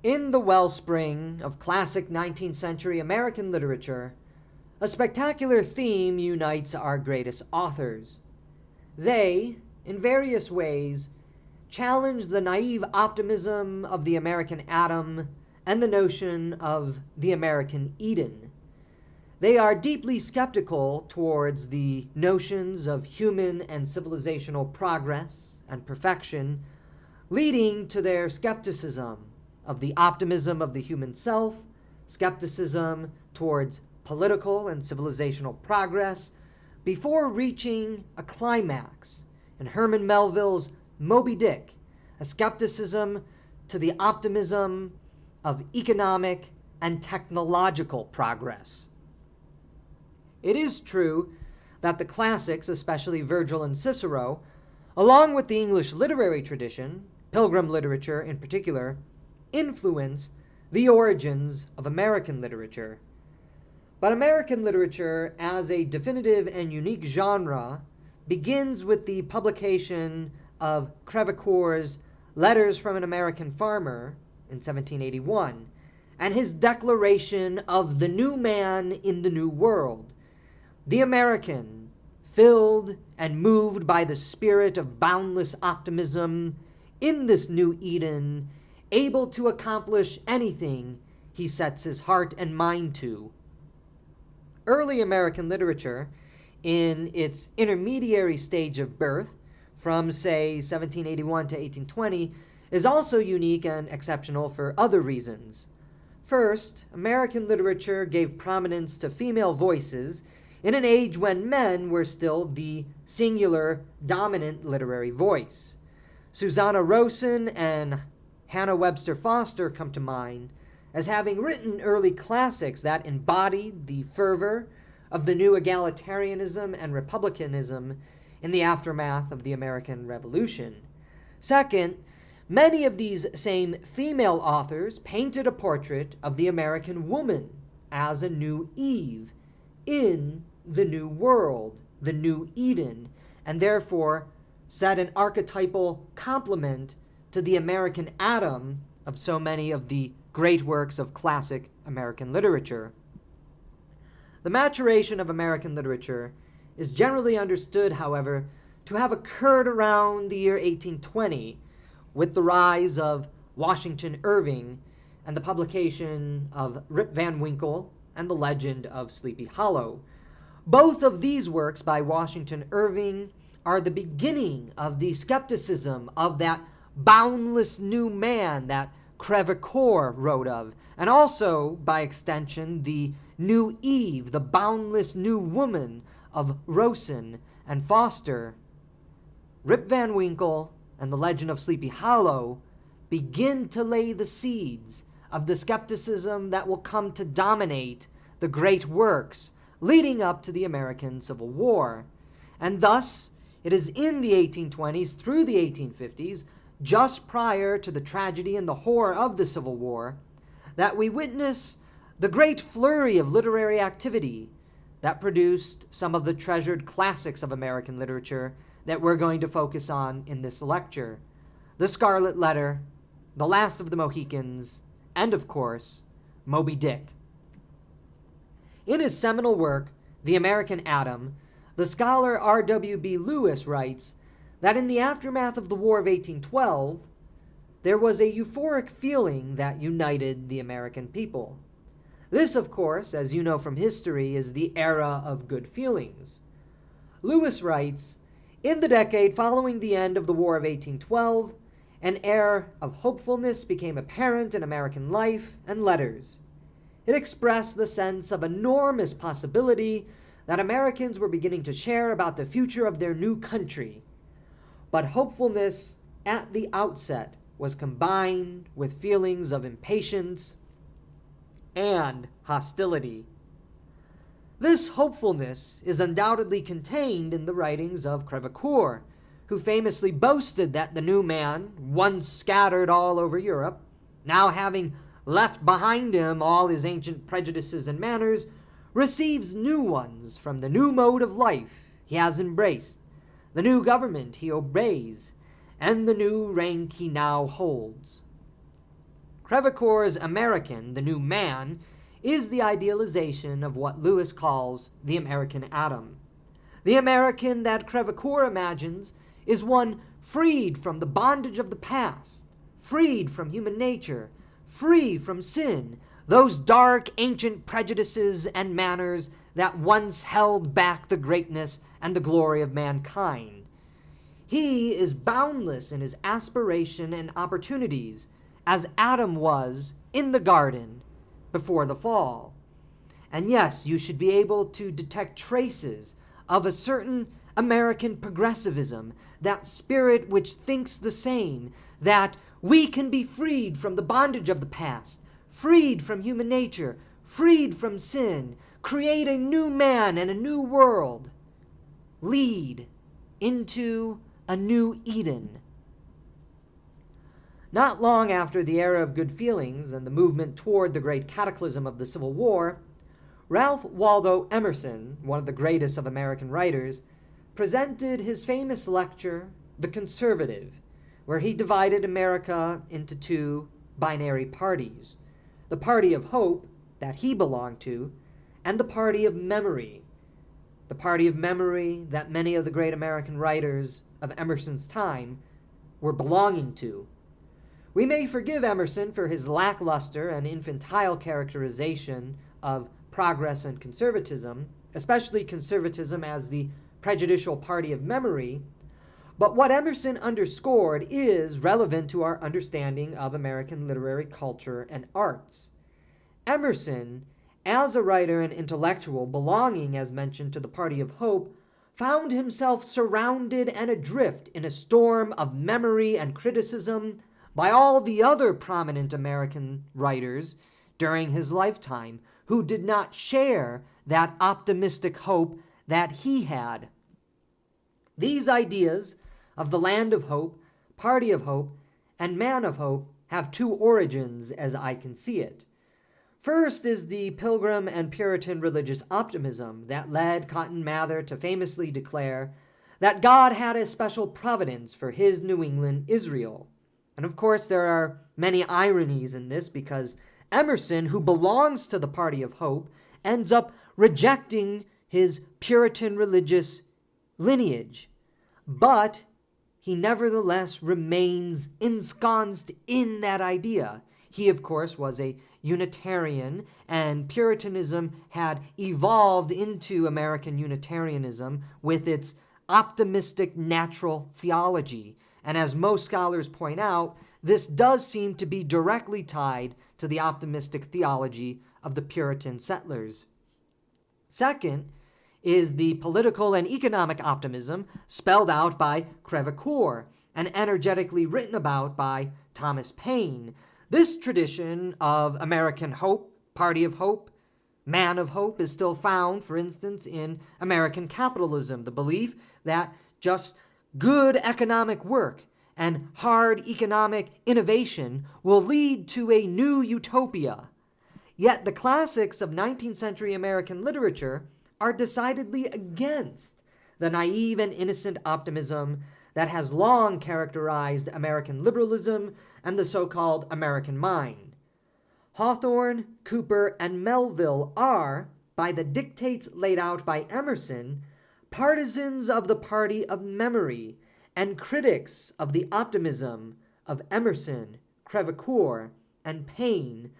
In the wellspring of classic 19th century American literature, a spectacular theme unites our greatest authors. They, in various ways, challenge the naive optimism of the American Adam and the notion of the American Eden. They are deeply skeptical towards the notions of human and civilizational progress and perfection, leading to their skepticism of the optimism of the human self, skepticism towards political and civilizational progress, before reaching a climax in Herman Melville's Moby-Dick, a skepticism to the optimism of economic and technological progress. It is true that the classics, especially Virgil and Cicero, along with the English literary tradition, Pilgrim literature in particular, influence the origins of American literature. But American literature, as a definitive and unique genre, begins with the publication of Crevecoeur's Letters from an American Farmer in 1781, and his declaration of the new man in the new world, the American, filled and moved by the spirit of boundless optimism in this new Eden, able to accomplish anything he sets his heart and mind to. Early American literature, in its intermediary stage of birth, from, say, 1781 to 1820, is also unique and exceptional for other reasons. First, American literature gave prominence to female voices in an age when men were still the singular, dominant literary voice. Susanna Rowson and Hannah Webster Foster come to mind as having written early classics that embodied the fervor of the new egalitarianism and republicanism in the aftermath of the American Revolution. Second, many of these same female authors painted a portrait of the American woman as a new Eve in the new world, the new Eden, and therefore set an archetypal complement to the American Adam of so many of the great works of classic American literature. The maturation of American literature is generally understood, however, to have occurred around the year 1820 with the rise of Washington Irving and the publication of Rip Van Winkle and the Legend of Sleepy Hollow. Both of these works by Washington Irving are the beginning of the skepticism of that boundless new man that Crevecoeur wrote of, and also, by extension, the new Eve, the boundless new woman of Rowson and Foster. Rip Van Winkle and the Legend of Sleepy Hollow begin to lay the seeds of the skepticism that will come to dominate the great works leading up to the American Civil War. And thus, it is in the 1820s through the 1850s, just prior to the tragedy and the horror of the Civil War, that we witness the great flurry of literary activity that produced some of the treasured classics of American literature that we're going to focus on in this lecture: The Scarlet Letter, The Last of the Mohicans, and of course, Moby-Dick. In his seminal work, The American Adam, the scholar R.W.B. Lewis writes that in the aftermath of the War of 1812, there was a euphoric feeling that united the American people. This, of course, as you know from history, is the era of good feelings. Lewis writes, in the decade following the end of the War of 1812, an air of hopefulness became apparent in American life and letters. It expressed the sense of enormous possibility that Americans were beginning to share about the future of their new country. But hopefulness at the outset was combined with feelings of impatience and hostility. This hopefulness is undoubtedly contained in the writings of Crevecoeur, who famously boasted that the new man, once scattered all over Europe, now having left behind him all his ancient prejudices and manners, receives new ones from the new mode of life he has embraced, the new government he obeys, and the new rank he now holds. Crevecoeur's American, the new man, is the idealization of what Lewis calls the American Adam. The American that Crevecoeur imagines is one freed from the bondage of the past, freed from human nature, free from sin, those dark ancient prejudices and manners that once held back the greatness and the glory of mankind. He is boundless in his aspiration and opportunities, as Adam was in the garden before the fall. And yes, you should be able to detect traces of a certain American progressivism, that spirit which thinks the same, that we can be freed from the bondage of the past, freed from human nature, freed from sin, create a new man and a new world, lead into a new Eden. Not long after the era of good feelings and the movement toward the great cataclysm of the Civil War, Ralph Waldo Emerson, one of the greatest of American writers, presented his famous lecture, The Conservative, where he divided America into two binary parties: the party of hope, that he belonged to, and the party of memory, the party of memory that many of the great American writers of Emerson's time were belonging to. We may forgive Emerson for his lackluster and infantile characterization of progress and conservatism, especially conservatism as the prejudicial party of memory, but what Emerson underscored is relevant to our understanding of American literary culture and arts. Emerson, as a writer and intellectual belonging, as mentioned, to the party of hope, found himself surrounded and adrift in a storm of memory and criticism by all the other prominent American writers during his lifetime who did not share that optimistic hope that he had. These ideas of the land of hope, party of hope, and man of hope have two origins as I can see it. First is the Pilgrim and Puritan religious optimism that led Cotton Mather to famously declare that God had a special providence for his New England Israel. And of course, there are many ironies in this, because Emerson, who belongs to the party of hope, ends up rejecting his Puritan religious lineage. But he nevertheless remains ensconced in that idea. He, of course, was a Unitarian, and Puritanism had evolved into American Unitarianism with its optimistic natural theology. And as most scholars point out, this does seem to be directly tied to the optimistic theology of the Puritan settlers. Second is the political and economic optimism spelled out by Crevecoeur and energetically written about by Thomas Paine. This tradition of American hope, party of hope, man of hope is still found, for instance, in American capitalism, the belief that just good economic work and hard economic innovation will lead to a new utopia. Yet the classics of 19th century American literature are decidedly against the naive and innocent optimism that has long characterized American liberalism and the so-called American mind. Hawthorne, Cooper, and Melville are, by the dictates laid out by Emerson, partisans of the party of memory and critics of the optimism of Emerson, Crevecoeur, and Paine.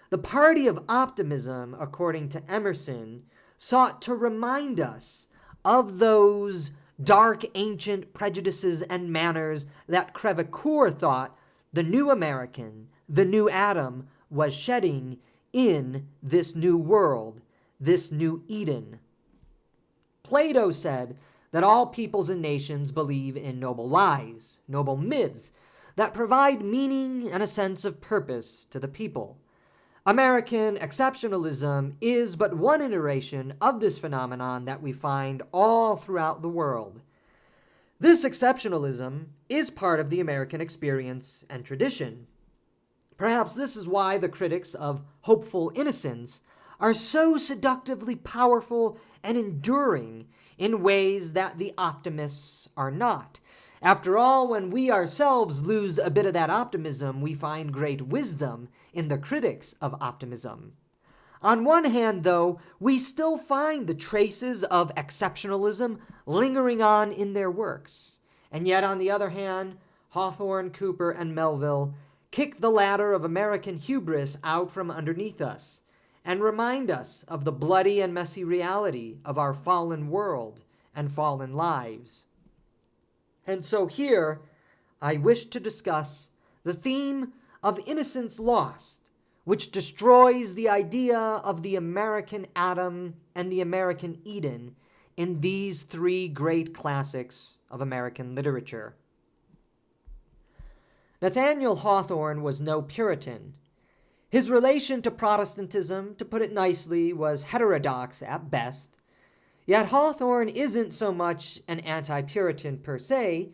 The party of optimism, according to Emerson, sought to remind us of those dark ancient prejudices and manners that Crevecoeur thought the new American, the new Adam, was shedding in this new world, this new Eden. Plato said that all peoples and nations believe in noble lies, noble myths, that provide meaning and a sense of purpose to the people. American exceptionalism is but one iteration of this phenomenon that we find all throughout the world. This exceptionalism is part of the American experience and tradition. Perhaps this is why the critics of hopeful innocence are so seductively powerful and enduring in ways that the optimists are not. After all, when we ourselves lose a bit of that optimism, we find great wisdom in the critics of optimism. On one hand, though, we still find the traces of exceptionalism lingering on in their works. And yet, on the other hand, Hawthorne, Cooper, and Melville kick the ladder of American hubris out from underneath us and remind us of the bloody and messy reality of our fallen world and fallen lives. And so here, I wish to discuss the theme of innocence lost, which destroys the idea of the American Adam and the American Eden in these three great classics of American literature. Nathaniel Hawthorne was no Puritan. His relation to Protestantism, to put it nicely, was heterodox at best. Yet Hawthorne isn't so much an anti-Puritan per se,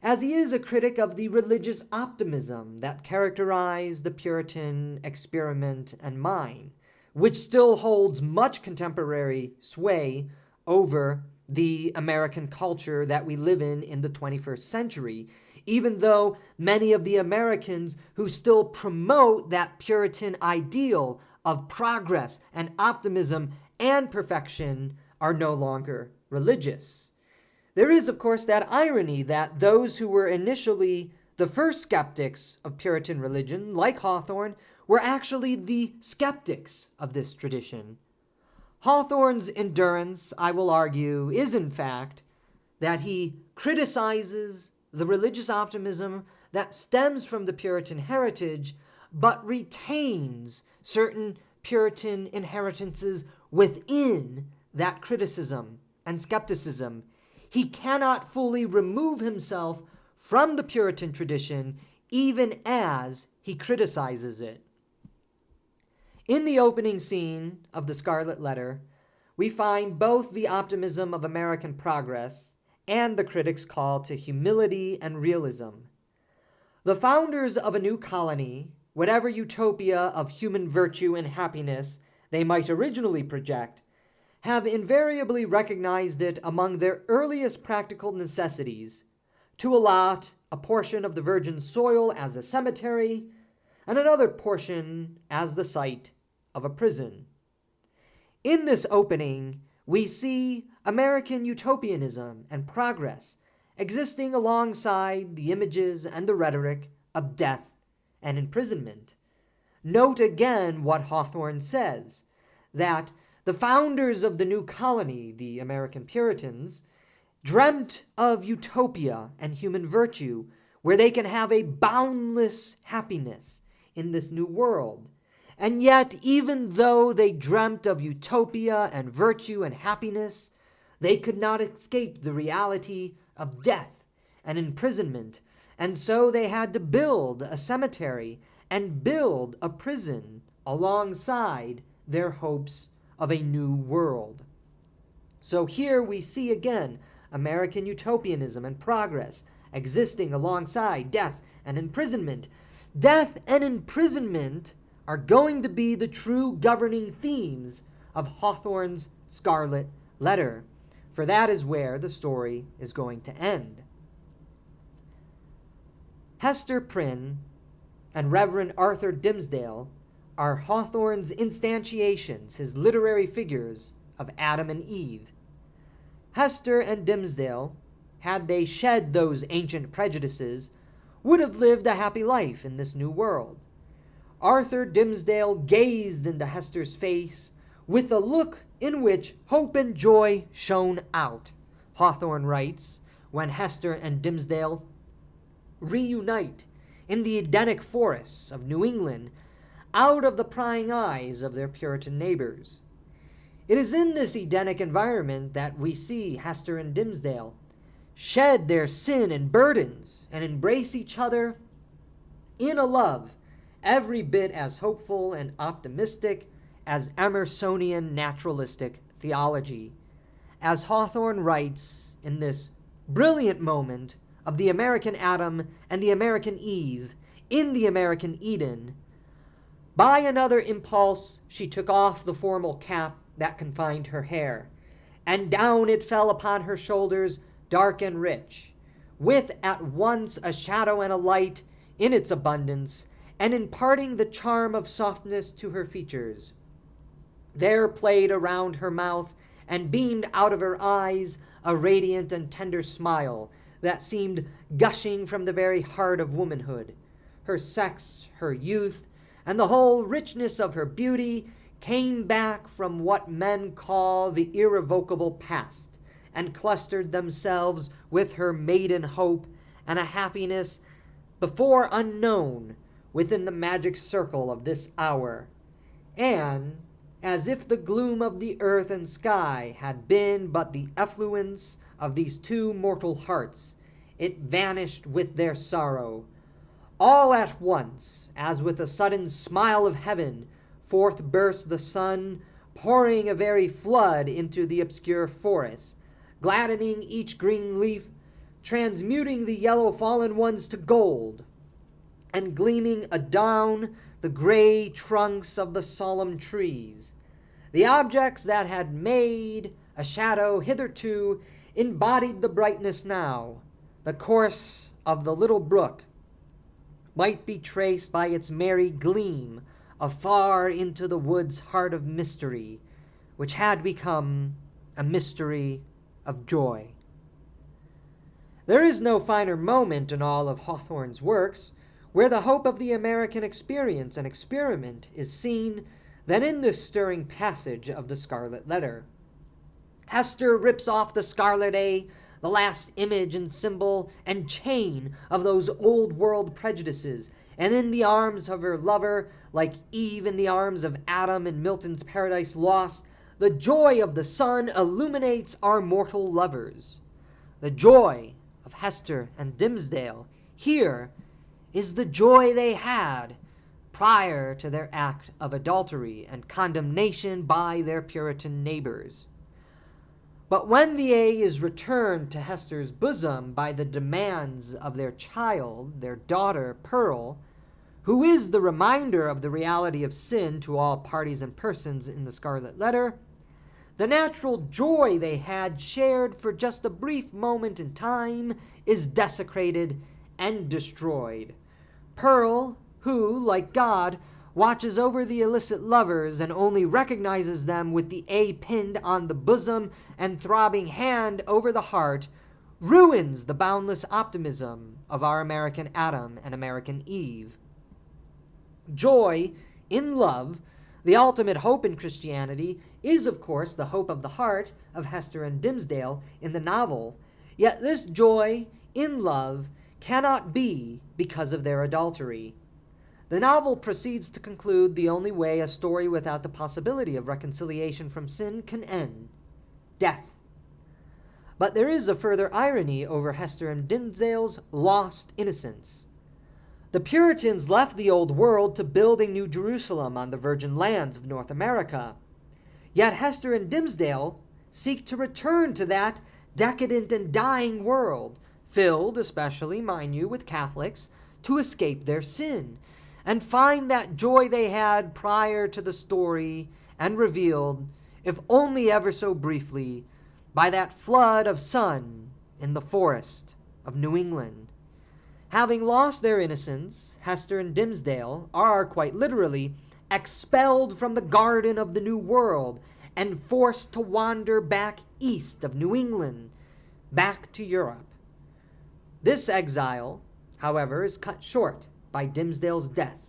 as he is a critic of the religious optimism that characterized the Puritan experiment and mind, which still holds much contemporary sway over the American culture that we live in the 21st century, even though many of the Americans who still promote that Puritan ideal of progress and optimism and perfection are no longer religious. There is, of course, that irony that those who were initially the first skeptics of Puritan religion, like Hawthorne, were actually the skeptics of this tradition. Hawthorne's endurance, I will argue, is in fact that he criticizes the religious optimism that stems from the Puritan heritage, but retains certain Puritan inheritances within that criticism and skepticism. He cannot fully remove himself from the Puritan tradition, even as he criticizes it. In the opening scene of the Scarlet Letter, we find both the optimism of American progress and the critic's call to humility and realism. The founders of a new colony, whatever utopia of human virtue and happiness they might originally project, have invariably recognized it among their earliest practical necessities to allot a portion of the virgin soil as a cemetery and another portion as the site of a prison. In this opening, we see American utopianism and progress existing alongside the images and the rhetoric of death and imprisonment. Note again what Hawthorne says, that the founders of the new colony, the American Puritans, dreamt of utopia and human virtue, where they can have a boundless happiness in this new world. And yet, even though they dreamt of utopia and virtue and happiness, they could not escape the reality of death and imprisonment, and so they had to build a cemetery and build a prison alongside their hopes of a new world. So here we see again American utopianism and progress existing alongside death and imprisonment. Death and imprisonment are going to be the true governing themes of Hawthorne's Scarlet Letter, for that is where the story is going to end. Hester Prynne and Reverend Arthur Dimmesdale are Hawthorne's instantiations, his literary figures of Adam and Eve. Hester and Dimmesdale, had they shed those ancient prejudices, would have lived a happy life in this new world. Arthur Dimmesdale gazed into Hester's face with a look in which hope and joy shone out, Hawthorne writes, when Hester and Dimmesdale reunite in the Edenic forests of New England out of the prying eyes of their Puritan neighbors. It is in this Edenic environment that we see Hester and Dimmesdale shed their sin and burdens and embrace each other in a love every bit as hopeful and optimistic as Emersonian naturalistic theology. As Hawthorne writes in this brilliant moment of the American Adam and the American Eve in the American Eden, by another impulse she took off the formal cap that confined her hair, and down it fell upon her shoulders dark and rich, with at once a shadow and a light in its abundance, and imparting the charm of softness to her features. There played around her mouth and beamed out of her eyes a radiant and tender smile that seemed gushing from the very heart of womanhood. Her sex, her youth, and the whole richness of her beauty came back from what men call the irrevocable past, and clustered themselves with her maiden hope and a happiness before unknown within the magic circle of this hour. And, as if the gloom of the earth and sky had been but the effluence of these two mortal hearts, it vanished with their sorrow. All at once, as with a sudden smile of heaven, forth burst the sun, pouring a very flood into the obscure forest, gladdening each green leaf, transmuting the yellow fallen ones to gold, and gleaming adown the gray trunks of the solemn trees. The objects that had made a shadow hitherto embodied the brightness now. The course of the little brook might be traced by its merry gleam afar into the wood's heart of mystery, which had become a mystery of joy. There is no finer moment in all of Hawthorne's works where the hope of the American experience and experiment is seen than in this stirring passage of the Scarlet Letter. Hester rips off the scarlet A, the last image and symbol and chain of those old world prejudices, and in the arms of her lover, like Eve in the arms of Adam in Milton's Paradise Lost, the joy of the sun illuminates our mortal lovers. The joy of Hester and Dimmesdale here is the joy they had prior to their act of adultery and condemnation by their Puritan neighbors. But when the A is returned to Hester's bosom by the demands of their child, their daughter Pearl, who is the reminder of the reality of sin to all parties and persons in the Scarlet Letter, the natural joy they had shared for just a brief moment in time is desecrated and destroyed. Pearl, who, like God, watches over the illicit lovers and only recognizes them with the A pinned on the bosom and throbbing hand over the heart, ruins the boundless optimism of our American Adam and American Eve. Joy in love, the ultimate hope in Christianity, is of course the hope of the heart of Hester and Dimmesdale in the novel, yet this joy in love cannot be because of their adultery. The novel proceeds to conclude the only way a story without the possibility of reconciliation from sin can end: death. But there is a further irony over Hester and Dimmesdale's lost innocence. The Puritans left the Old World to build a New Jerusalem on the virgin lands of North America. Yet Hester and Dimmesdale seek to return to that decadent and dying world, filled, especially, mind you, with Catholics, to escape their sin, and find that joy they had prior to the story and revealed, if only ever so briefly, by that flood of sun in the forest of New England. Having lost their innocence, Hester and Dimmesdale are, quite literally, expelled from the garden of the New World and forced to wander back east of New England, back to Europe. This exile, however, is cut short by Dimmesdale's death.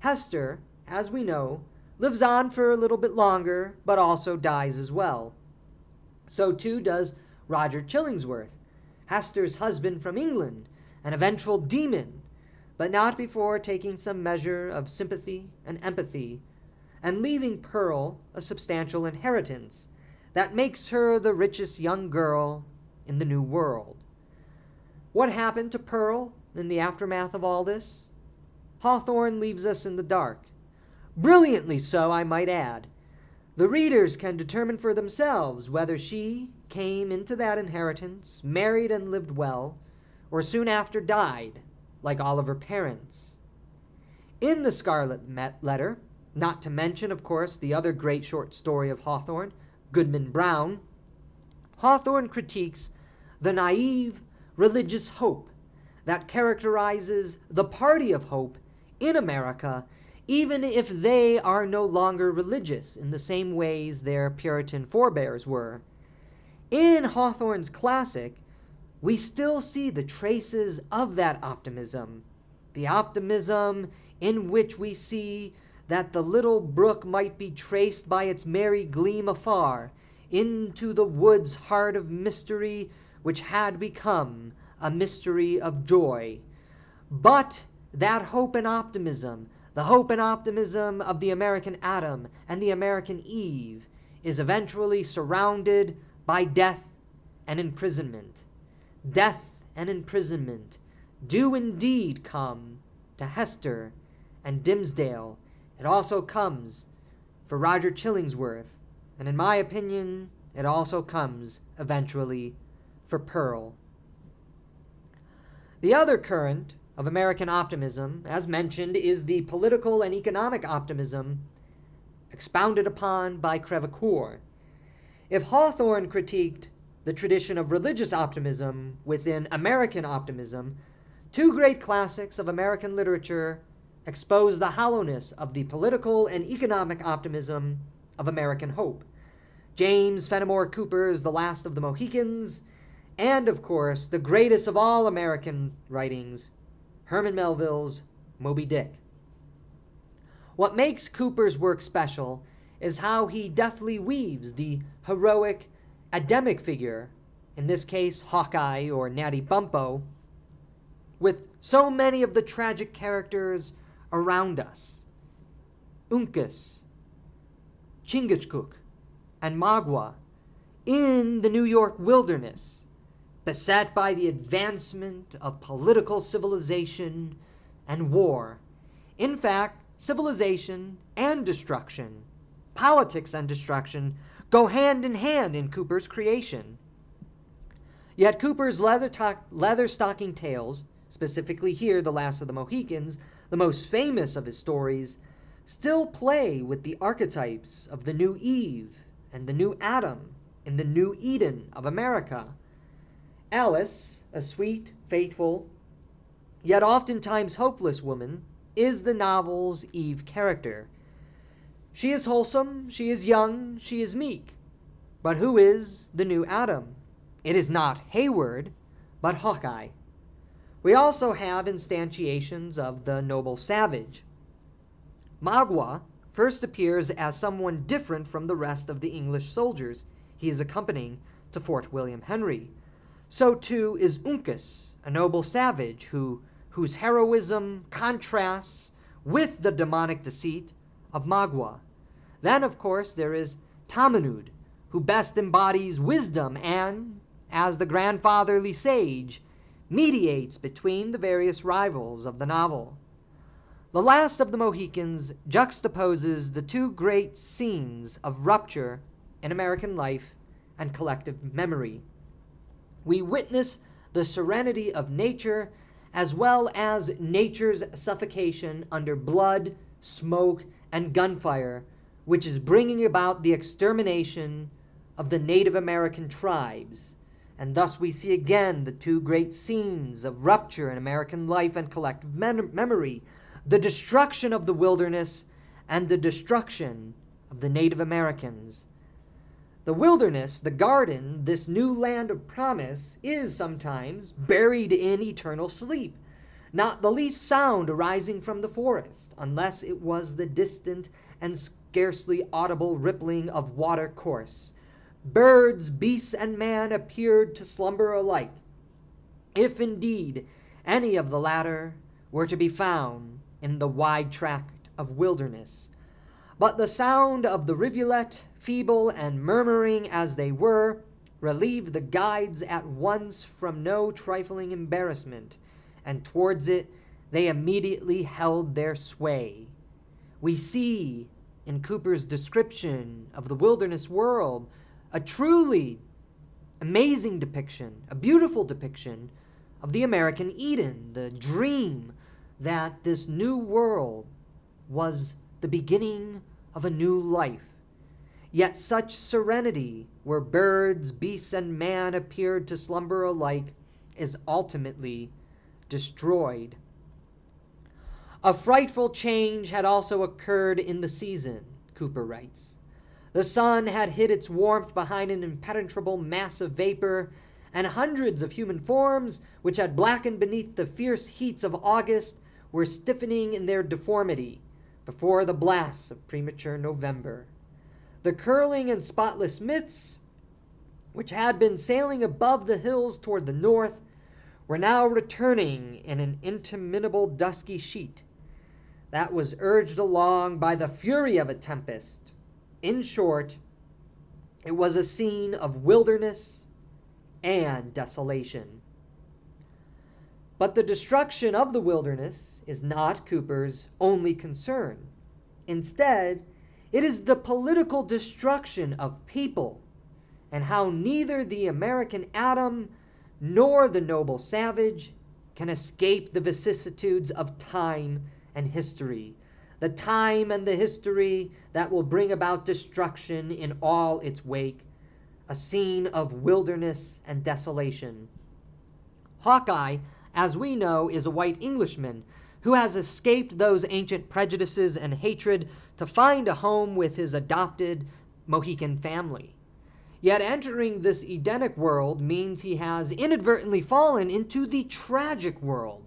Hester, as we know, lives on for a little bit longer, but also dies as well. So too does Roger Chillingsworth, Hester's husband from England, an eventual demon, but not before taking some measure of sympathy and empathy, and leaving Pearl a substantial inheritance that makes her the richest young girl in the New World. What happened to Pearl in the aftermath of all this? Hawthorne leaves us in the dark. Brilliantly so, I might add. The readers can determine for themselves whether she came into that inheritance, married and lived well, or soon after died, like all of her parents. In the Scarlet Letter, not to mention, of course, the other great short story of Hawthorne, Goodman Brown, Hawthorne critiques the naive, religious hope that characterizes the party of hope in America, even if they are no longer religious in the same ways their Puritan forebears were. In Hawthorne's classic, we still see the traces of that optimism, the optimism in which we see that the little brook might be traced by its merry gleam afar into the wood's heart of mystery, which had become a mystery of joy. But that hope and optimism, the hope and optimism of the American Adam and the American Eve, is eventually surrounded by death and imprisonment. Death and imprisonment do indeed come to Hester and Dimmesdale. It also comes for Roger Chillingsworth, and in my opinion, it also comes eventually for Pearl. The other current of American optimism, as mentioned, is the political and economic optimism expounded upon by Crevecoeur. If Hawthorne critiqued the tradition of religious optimism within American optimism, two great classics of American literature expose the hollowness of the political and economic optimism of American hope. James Fenimore Cooper's The Last of the Mohicans, and, of course, the greatest of all American writings, Herman Melville's Moby-Dick. What makes Cooper's work special is how he deftly weaves the heroic, Adamic figure, in this case Hawkeye or Natty Bumppo, with so many of the tragic characters around us. Uncas, Chingachgook, and Magua in the New York wilderness, beset by the advancement of political civilization and war. In fact, civilization and destruction, politics and destruction, go hand in hand in Cooper's creation. Yet Cooper's leather-stocking tales, specifically here The Last of the Mohicans, the most famous of his stories, still play with the archetypes of the new Eve and the new Adam in the new Eden of America. Alice, a sweet, faithful, yet oftentimes hopeless woman, is the novel's Eve character. She is wholesome, she is young, she is meek. But who is the new Adam? It is not Hayward, but Hawkeye. We also have instantiations of the noble savage. Magua first appears as someone different from the rest of the English soldiers he is accompanying to Fort William Henry. So too is Uncas, a noble savage whose heroism contrasts with the demonic deceit of Magua. Then, of course, there is Tamenund, who best embodies wisdom and, as the grandfatherly sage, mediates between the various rivals of the novel. The Last of the Mohicans juxtaposes the two great scenes of rupture in American life and collective memory. We witness the serenity of nature as well as nature's suffocation under blood, smoke, and gunfire, which is bringing about the extermination of the Native American tribes. And thus we see again the two great scenes of rupture in American life and collective memory, the destruction of the wilderness and the destruction of the Native Americans. The wilderness, the garden, this new land of promise, is sometimes buried in eternal sleep, not the least sound arising from the forest, unless it was the distant and scarcely audible rippling of water course. Birds, beasts, and man appeared to slumber alike, if indeed any of the latter were to be found in the wide tract of wilderness. But the sound of the rivulet, feeble and murmuring as they were, relieved the guides at once from no trifling embarrassment, and towards it they immediately held their sway. We see in Cooper's description of the wilderness world a truly amazing depiction, a beautiful depiction of the American Eden, the dream that this new world was the beginning of a new life. Yet such serenity, where birds, beasts, and man appeared to slumber alike, is ultimately destroyed. A frightful change had also occurred in the season, Cooper writes. The sun had hid its warmth behind an impenetrable mass of vapor, and hundreds of human forms, which had blackened beneath the fierce heats of August, were stiffening in their deformity before the blasts of premature November. The curling and spotless mists, which had been sailing above the hills toward the north, were now returning in an interminable dusky sheet that was urged along by the fury of a tempest. In short, it was a scene of wilderness and desolation. But the destruction of the wilderness is not Cooper's only concern. Instead, it is the political destruction of people, and how neither the American atom nor the noble savage can escape the vicissitudes of time and history, the time and the history that will bring about destruction in all its wake, a scene of wilderness and desolation. Hawkeye, as we know, is a white Englishman who has escaped those ancient prejudices and hatred to find a home with his adopted Mohican family. Yet entering this Edenic world means he has inadvertently fallen into the tragic world,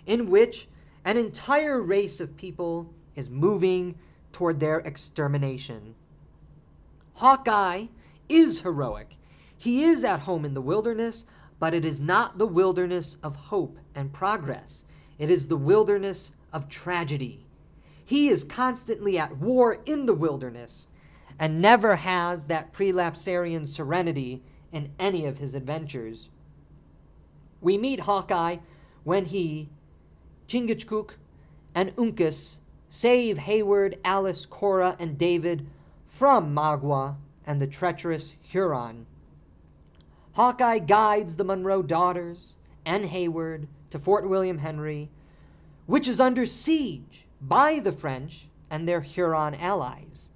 in which an entire race of people is moving toward their extermination. Hawkeye is heroic. He is at home in the wilderness, but it is not the wilderness of hope and progress. It is the wilderness of tragedy. He is constantly at war in the wilderness, and never has that prelapsarian serenity in any of his adventures. We meet Hawkeye when he, Chingachgook, and Uncas save Hayward, Alice, Cora, and David from Magua and the treacherous Huron. Hawkeye guides the Monroe daughters and Hayward to Fort William Henry, which is under siege by the French and their Huron allies.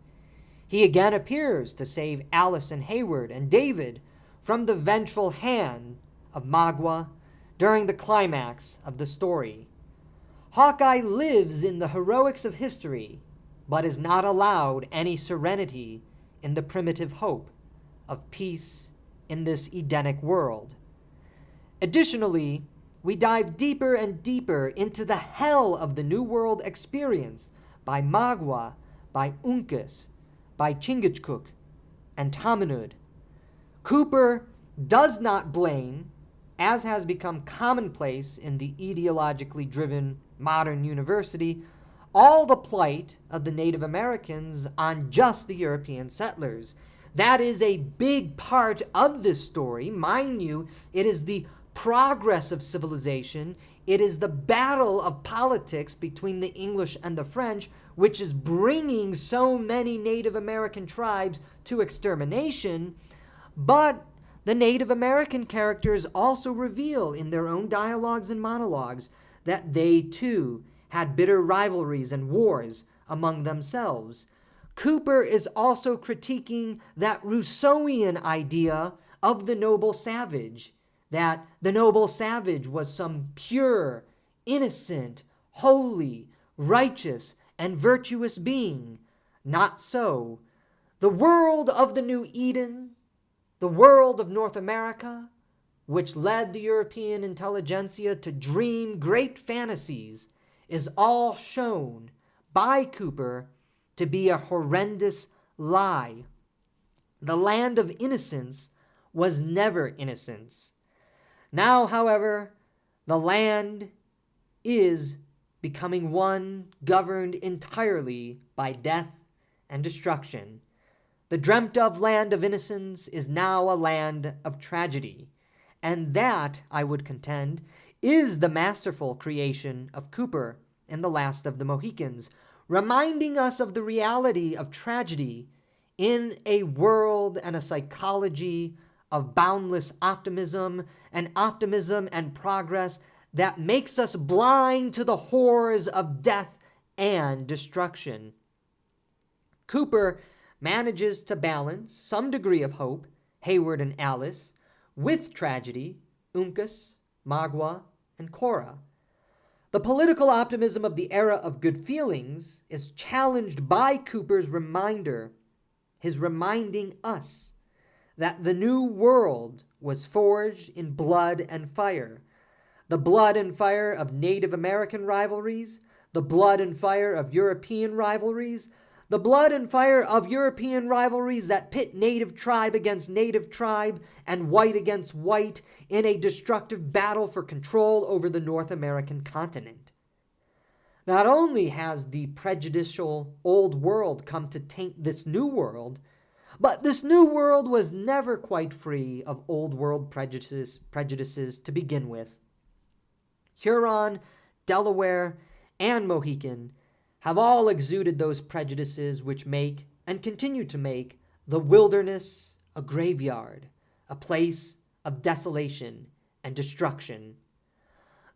He again appears to save Alice and Hayward and David from the vengeful hand of Magua during the climax of the story. Hawkeye lives in the heroics of history, but is not allowed any serenity in the primitive hope of peace in this Edenic world. Additionally, we dive deeper and deeper into the hell of the New World experienced by Magua, by Uncas, by Chingachgook, and Tamenud. Cooper does not blame, as has become commonplace in the ideologically driven modern university, all the plight of the Native Americans on just the European settlers. That is a big part of this story. Mind you, it is the progress of civilization. It is the battle of politics between the English and the French, which is bringing so many Native American tribes to extermination. But the Native American characters also reveal in their own dialogues and monologues that they too had bitter rivalries and wars among themselves. Cooper is also critiquing that Rousseauian idea of the noble savage, that the noble savage was some pure, innocent, holy, righteous, and virtuous being. Not so. The world of the New Eden, the world of North America, which led the European intelligentsia to dream great fantasies, is all shown by Cooper to be a horrendous lie. The land of innocence was never innocence. Now, however, the land is becoming one governed entirely by death and destruction. The dreamt-of land of innocence is now a land of tragedy, and that, I would contend, is the masterful creation of Cooper in The Last of the Mohicans, reminding us of the reality of tragedy in a world and a psychology of boundless optimism and progress that makes us blind to the horrors of death and destruction. Cooper manages to balance some degree of hope, Hayward and Alice, with tragedy, Uncas, Magua, and Cora. The political optimism of the era of good feelings is challenged by Cooper's reminder, his reminding us that the new world was forged in blood and fire. The blood and fire of Native American rivalries, the blood and fire of European rivalries, the blood and fire of European rivalries that pit native tribe against native tribe and white against white in a destructive battle for control over the North American continent. Not only has the prejudicial old world come to taint this new world, but this new world was never quite free of old world prejudices to begin with. Huron, Delaware, and Mohican have all exuded those prejudices which make, and continue to make, the wilderness a graveyard, a place of desolation and destruction.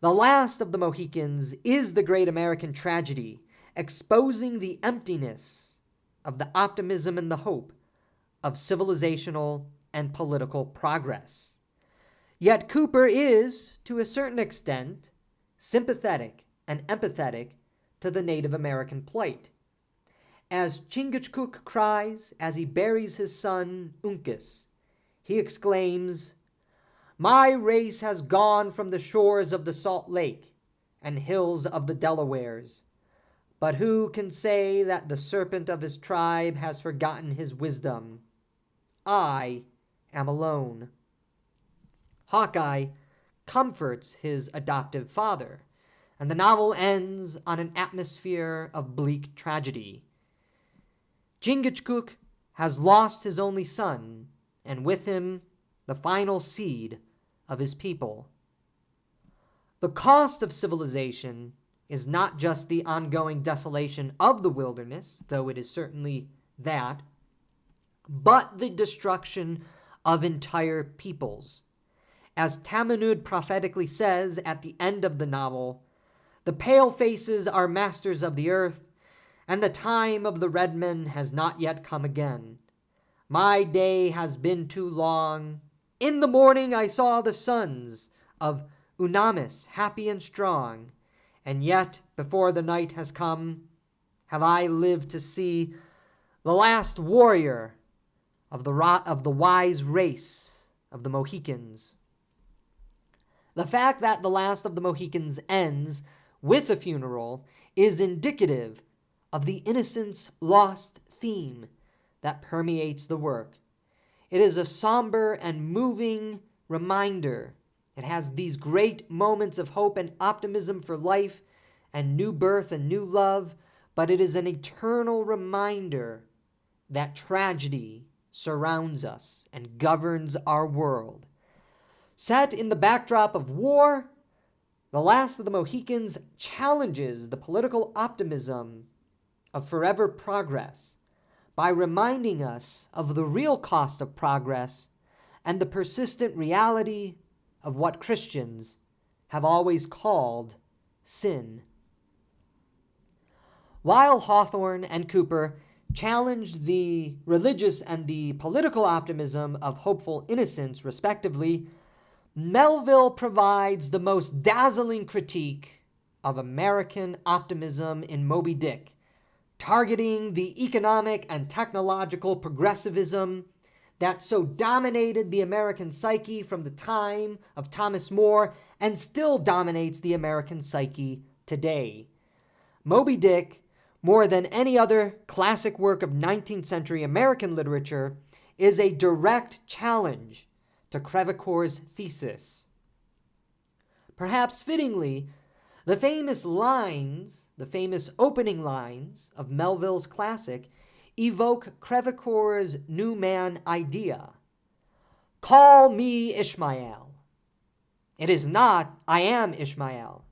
The last of the Mohicans is the great American tragedy, exposing the emptiness of the optimism and the hope of civilizational and political progress. Yet Cooper is, to a certain extent, sympathetic and empathetic to the Native American plight. As Chingachgook cries as he buries his son Uncas, he exclaims, "My race has gone from the shores of the Salt Lake and hills of the Delawares, but who can say that the serpent of his tribe has forgotten his wisdom? I am alone." Hawkeye comforts his adoptive father, and the novel ends on an atmosphere of bleak tragedy. Chingachgook has lost his only son, and with him the final seed of his people. The cost of civilization is not just the ongoing desolation of the wilderness, though it is certainly that, but the destruction of entire peoples. As Tamenud prophetically says at the end of the novel, "The pale faces are masters of the earth, and the time of the red men has not yet come again. My day has been too long. In the morning I saw the sons of Unamis happy and strong, and yet before the night has come, have I lived to see the last warrior of the wise race of the Mohicans." The fact that The Last of the Mohicans ends with a funeral is indicative of the innocence lost theme that permeates the work. It is a somber and moving reminder. It has these great moments of hope and optimism for life and new birth and new love, but it is an eternal reminder that tragedy surrounds us and governs our world. Set in the backdrop of war, The Last of the Mohicans challenges the political optimism of forever progress by reminding us of the real cost of progress and the persistent reality of what Christians have always called sin. While Hawthorne and Cooper challenged the religious and the political optimism of hopeful innocence, respectively, Melville provides the most dazzling critique of American optimism in Moby-Dick, targeting the economic and technological progressivism that so dominated the American psyche from the time of Thomas More and still dominates the American psyche today. Moby-Dick, more than any other classic work of 19th century American literature, is a direct challenge to Crevecoeur's thesis. Perhaps fittingly, the famous opening lines of Melville's classic evoke Crevecoeur's new man idea. "Call me Ishmael." It is not, "I am Ishmael,"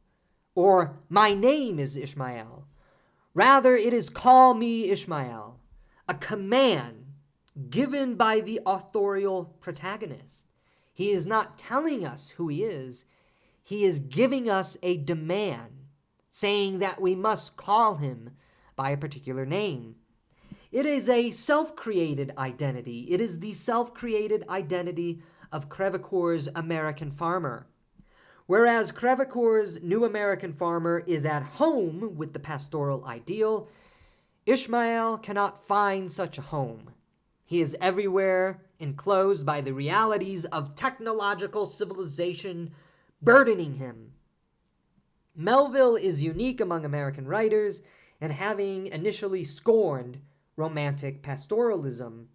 or "my name is Ishmael." Rather, it is "Call me Ishmael," a command given by the authorial protagonist. He is not telling us who he is giving us a demand, saying that we must call him by a particular name. It is a self-created identity. It is the self-created identity of Crevecoeur's American farmer. Whereas Crevecoeur's New American Farmer is at home with the pastoral ideal, Ishmael cannot find such a home. He is everywhere enclosed by the realities of technological civilization burdening him. Melville is unique among American writers in having initially scorned romantic pastoralism.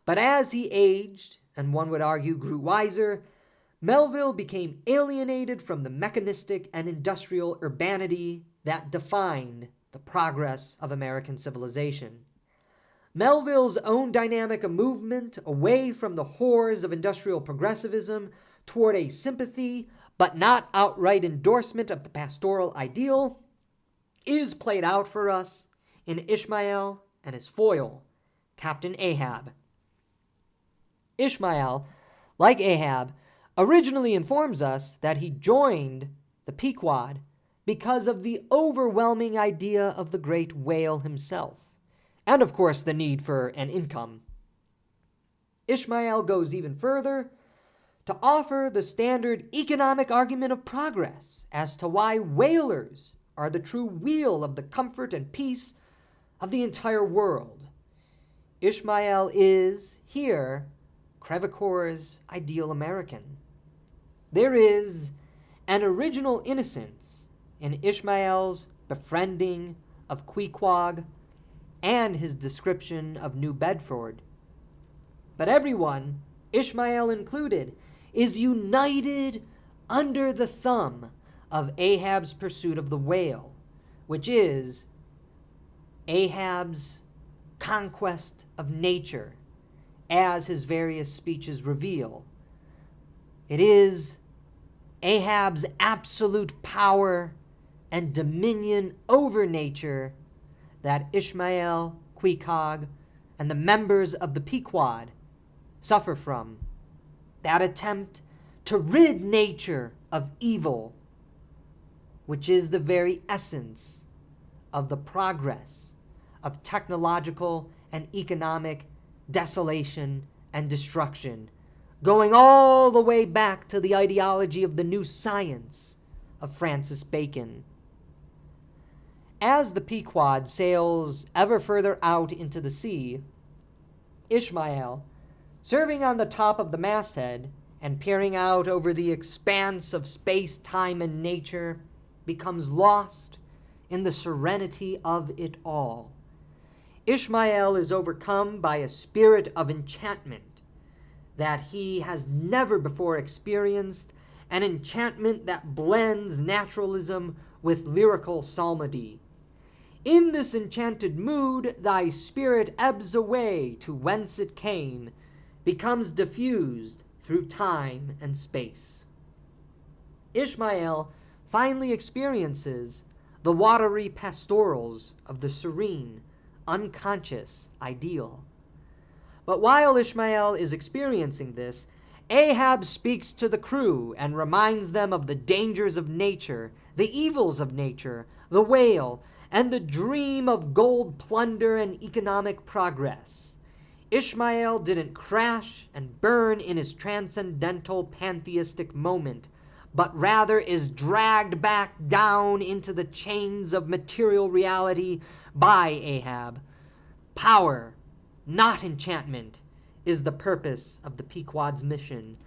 But as he aged, and one would argue grew wiser, Melville became alienated from the mechanistic and industrial urbanity that defined the progress of American civilization. Melville's own dynamic movement away from the horrors of industrial progressivism toward a sympathy but not outright endorsement of the pastoral ideal is played out for us in Ishmael and his foil, Captain Ahab. Ishmael, like Ahab, originally informs us that he joined the Pequod because of the overwhelming idea of the great whale himself, and of course the need for an income. Ishmael goes even further to offer the standard economic argument of progress as to why whalers are the true wheel of the comfort and peace of the entire world. Ishmael is, here, Crevecoeur's ideal American. There is an original innocence in Ishmael's befriending of Queequeg and his description of New Bedford. But everyone, Ishmael included, is united under the thumb of Ahab's pursuit of the whale, which is Ahab's conquest of nature, as his various speeches reveal. It is Ahab's absolute power and dominion over nature that Ishmael, Queequeg, and the members of the Pequod suffer from. That attempt to rid nature of evil, which is the very essence of the progress of technological and economic desolation and destruction, going all the way back to the ideology of the new science of Francis Bacon. As the Pequod sails ever further out into the sea, Ishmael, serving on the top of the masthead and peering out over the expanse of space, time, and nature, becomes lost in the serenity of it all. Ishmael is overcome by a spirit of enchantment that he has never before experienced, an enchantment that blends naturalism with lyrical psalmody. In this enchanted mood, thy spirit ebbs away to whence it came, becomes diffused through time and space. Ishmael finally experiences the watery pastorals of the serene, unconscious ideal. But while Ishmael is experiencing this, Ahab speaks to the crew and reminds them of the dangers of nature, the evils of nature, the whale, and the dream of gold plunder and economic progress. Ishmael didn't crash and burn in his transcendental pantheistic moment, but rather is dragged back down into the chains of material reality by Ahab. Power, not enchantment, is the purpose of the Pequod's mission.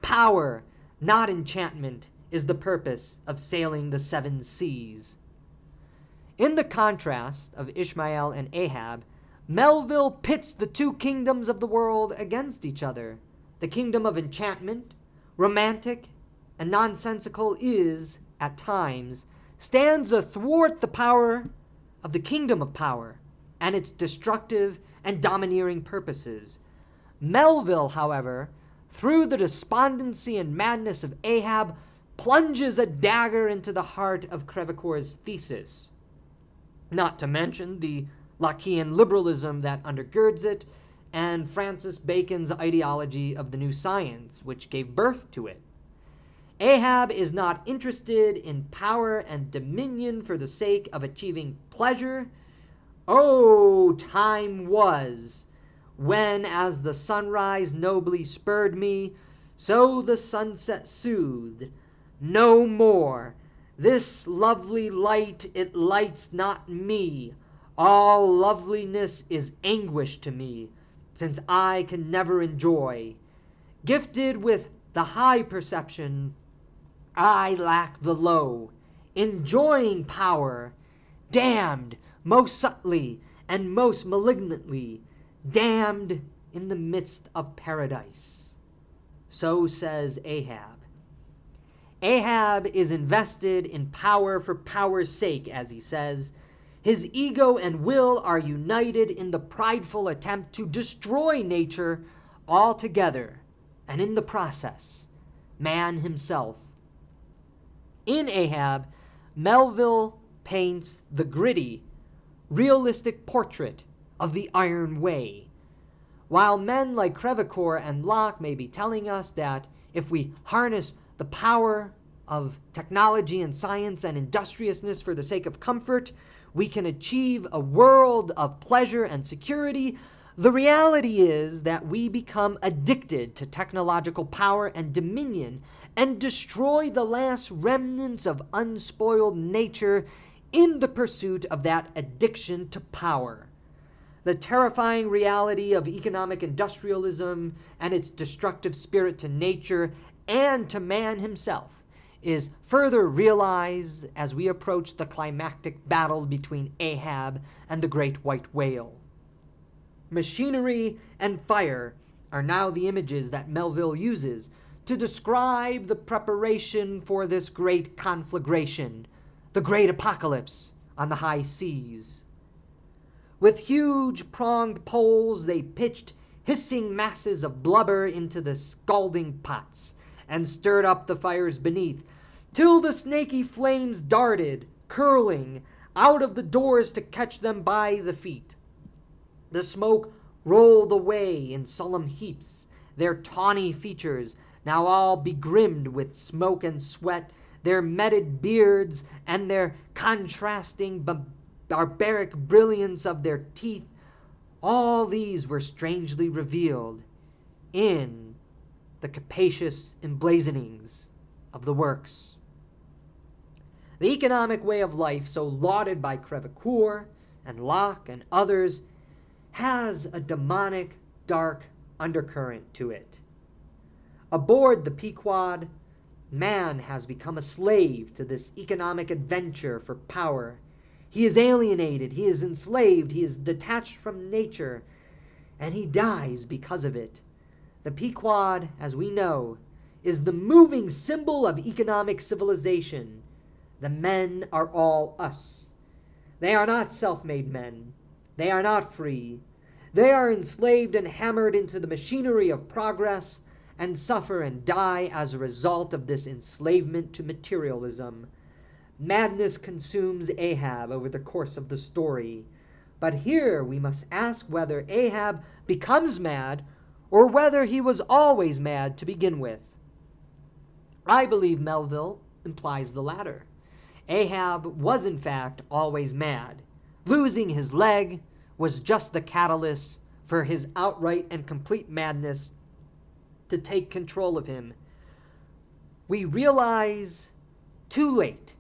Power, not enchantment, is the purpose of sailing the seven seas. In the contrast of Ishmael and Ahab, Melville pits the two kingdoms of the world against each other. The kingdom of enchantment, romantic and nonsensical, is, at times, stands athwart the power of the kingdom of power and its destructive and domineering purposes. Melville, however, through the despondency and madness of Ahab, plunges a dagger into the heart of Crevecoeur's thesis, not to mention the Lockean liberalism that undergirds it, and Francis Bacon's ideology of the new science, which gave birth to it. Ahab is not interested in power and dominion for the sake of achieving pleasure. Oh, time was when, as the sunrise nobly spurred me, so the sunset soothed no more. This lovely light, it lights not me. All loveliness is anguish to me, since I can never enjoy. Gifted with the high perception, I lack the low. Enjoying power, damned most subtly and most malignantly, damned in the midst of paradise. So says Ahab. Ahab is invested in power for power's sake, as he says. His ego and will are united in the prideful attempt to destroy nature altogether, and in the process, man himself. In Ahab, Melville paints the gritty, realistic portrait of the iron way. While men like Crevecoeur and Locke may be telling us that if we harness the power of technology and science and industriousness for the sake of comfort, we can achieve a world of pleasure and security, the reality is that we become addicted to technological power and dominion and destroy the last remnants of unspoiled nature in the pursuit of that addiction to power. The terrifying reality of economic industrialism and its destructive spirit to nature and to man himself is further realized as we approach the climactic battle between Ahab and the great white whale. Machinery and fire are now the images that Melville uses to describe the preparation for this great conflagration, the great apocalypse on the high seas. With huge pronged poles, they pitched hissing masses of blubber into the scalding pots and stirred up the fires beneath, till the snaky flames darted, curling, out of the doors to catch them by the feet. The smoke rolled away in solemn heaps, their tawny features now all begrimed with smoke and sweat, their matted beards and their contrasting barbaric brilliance of their teeth, all these were strangely revealed in the capacious emblazonings of the works. The economic way of life, so lauded by Crevecoeur and Locke and others, has a demonic, dark undercurrent to it. Aboard the Pequod, man has become a slave to this economic adventure for power. He is alienated, he is enslaved, he is detached from nature, and he dies because of it. The Pequod, as we know, is the moving symbol of economic civilization. The men are all us. They are not self-made men. They are not free. They are enslaved and hammered into the machinery of progress and suffer and die as a result of this enslavement to materialism. Madness consumes Ahab over the course of the story. But here we must ask whether Ahab becomes mad or whether he was always mad to begin with. I believe Melville implies the latter. Ahab was in fact always mad. Losing his leg was just the catalyst for his outright and complete madness to take control of him. We realize too late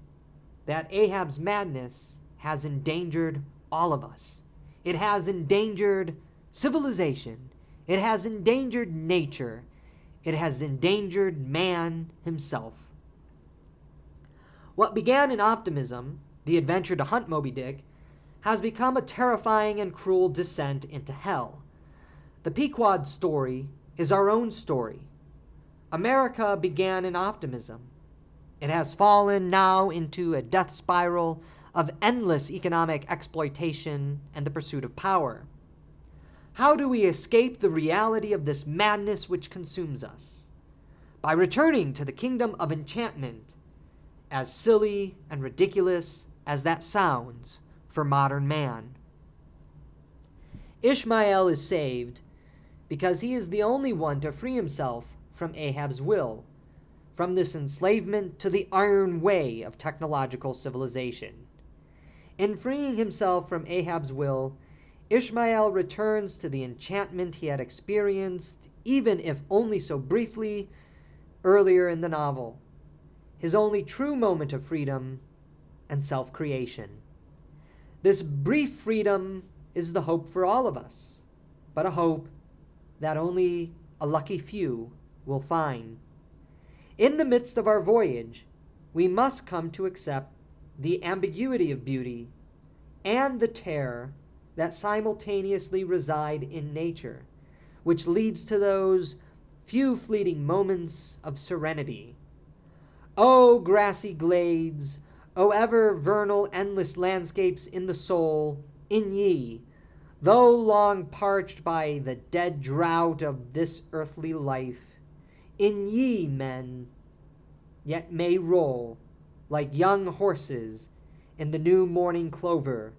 that Ahab's madness has endangered all of us. It has endangered civilization. It has endangered nature. It has endangered man himself. What began in optimism, the adventure to hunt Moby-Dick, has become a terrifying and cruel descent into hell. The Pequod story is our own story. America began in optimism. It has fallen now into a death spiral of endless economic exploitation and the pursuit of power. How do we escape the reality of this madness which consumes us? By returning to the kingdom of enchantment, as silly and ridiculous as that sounds for modern man. Ishmael is saved because he is the only one to free himself from Ahab's will, from this enslavement to the iron way of technological civilization. In freeing himself from Ahab's will, Ishmael returns to the enchantment he had experienced, even if only so briefly, earlier in the novel. his only true moment of freedom and self-creation. This brief freedom is the hope for all of us, but a hope that only a lucky few will find. In the midst of our voyage, we must come to accept the ambiguity of beauty and the terror that simultaneously reside in nature, which leads to those few fleeting moments of serenity. O grassy glades, O ever vernal endless landscapes in the soul, in ye, though long parched by the dead drought of this earthly life, in ye men yet may roll like young horses in the new morning clover,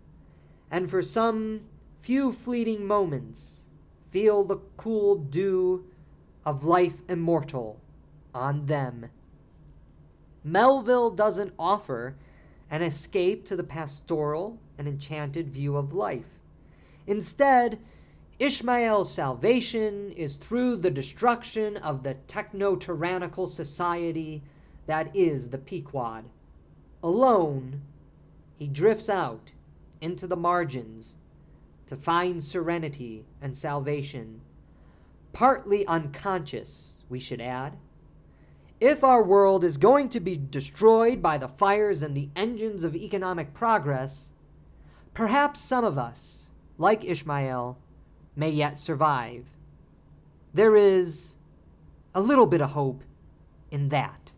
and for some few fleeting moments feel the cool dew of life immortal on them. Melville doesn't offer an escape to the pastoral and enchanted view of life. Instead, Ishmael's salvation is through the destruction of the techno-tyrannical society that is the Pequod. Alone, he drifts out into the margins to find serenity and salvation, partly unconscious, we should add. If our world is going to be destroyed by the fires and the engines of economic progress, perhaps some of us, like Ishmael, may yet survive. There is a little bit of hope in that.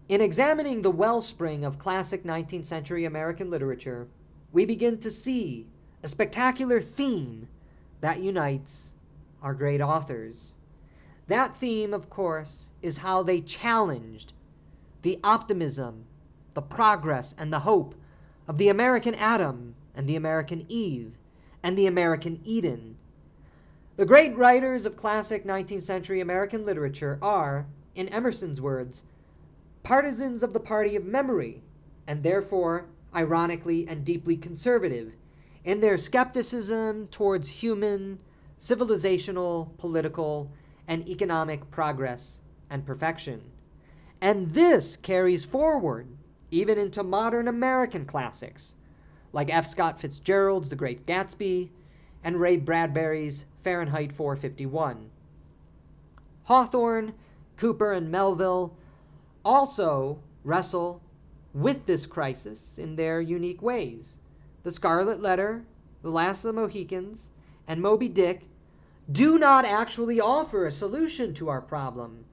In examining the wellspring of classic 19th century American literature, we begin to see a spectacular theme that unites our great authors. That theme, of course, is how they challenged the optimism, the progress, and the hope of the American Adam and the American Eve and the American Eden. The great writers of classic 19th century American literature are, in Emerson's words, partisans of the party of memory, and therefore, ironically and deeply conservative in their skepticism towards human, civilizational, political, and economic progress and perfection. And this carries forward even into modern American classics, like F. Scott Fitzgerald's The Great Gatsby and Ray Bradbury's Fahrenheit 451. Hawthorne, Cooper, and Melville also wrestle with this crisis in their unique ways. The Scarlet Letter, The Last of the Mohicans, and Moby-Dick do not actually offer a solution to our problem.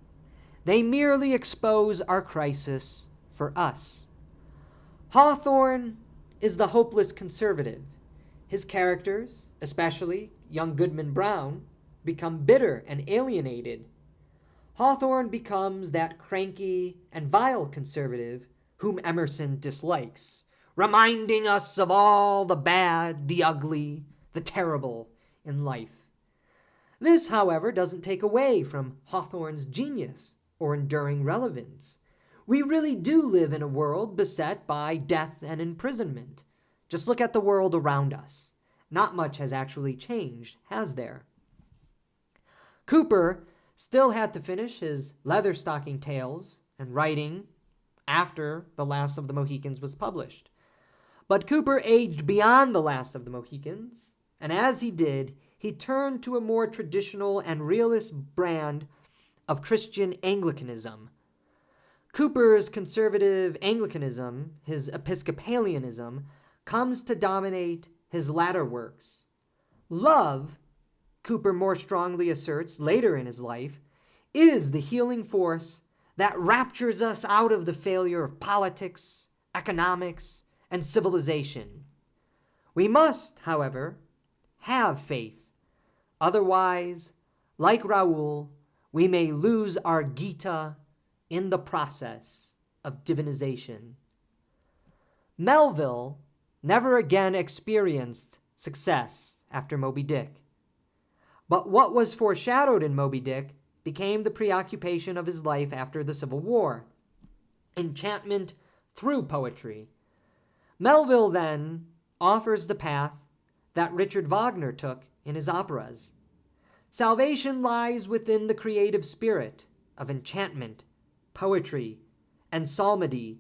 They merely expose our crisis for us. Hawthorne is the hopeless conservative. His characters, especially young Goodman Brown, become bitter and alienated. Hawthorne becomes that cranky and vile conservative whom Emerson dislikes, reminding us of all the bad, the ugly, the terrible in life. This, however, doesn't take away from Hawthorne's genius or enduring relevance. We really do live in a world beset by death and imprisonment. Just look at the world around us. Not much has actually changed, has there? Cooper still had to finish his Leatherstocking Tales and writing after The Last of the Mohicans was published. But Cooper aged beyond The Last of the Mohicans, and as he did, he turned to a more traditional and realist brand of Christian Anglicanism. Cooper's conservative Anglicanism, his Episcopalianism, comes to dominate his latter works. Love, Cooper more strongly asserts later in his life, is the healing force that raptures us out of the failure of politics, economics, and civilization. We must, however, have faith. Otherwise, like Raoul, we may lose our Gita in the process of divinization. Melville never again experienced success after Moby-Dick. But what was foreshadowed in Moby-Dick became the preoccupation of his life after the Civil War. Enchantment through poetry. Melville then offers the path that Richard Wagner took in his operas. Salvation lies within the creative spirit of enchantment poetry, and psalmody.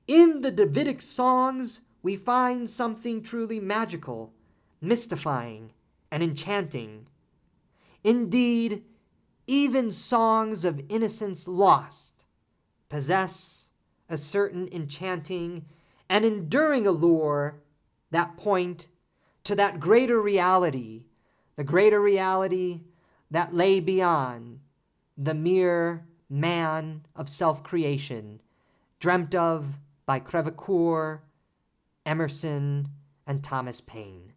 In the Davidic songs, we find something truly magical, mystifying, and enchanting. Indeed, even songs of innocence lost possess a certain enchanting and enduring allure that point to that greater reality, the greater reality that lay beyond the mere man of self-creation, dreamt of by Crevecoeur, Emerson, and Thomas Paine.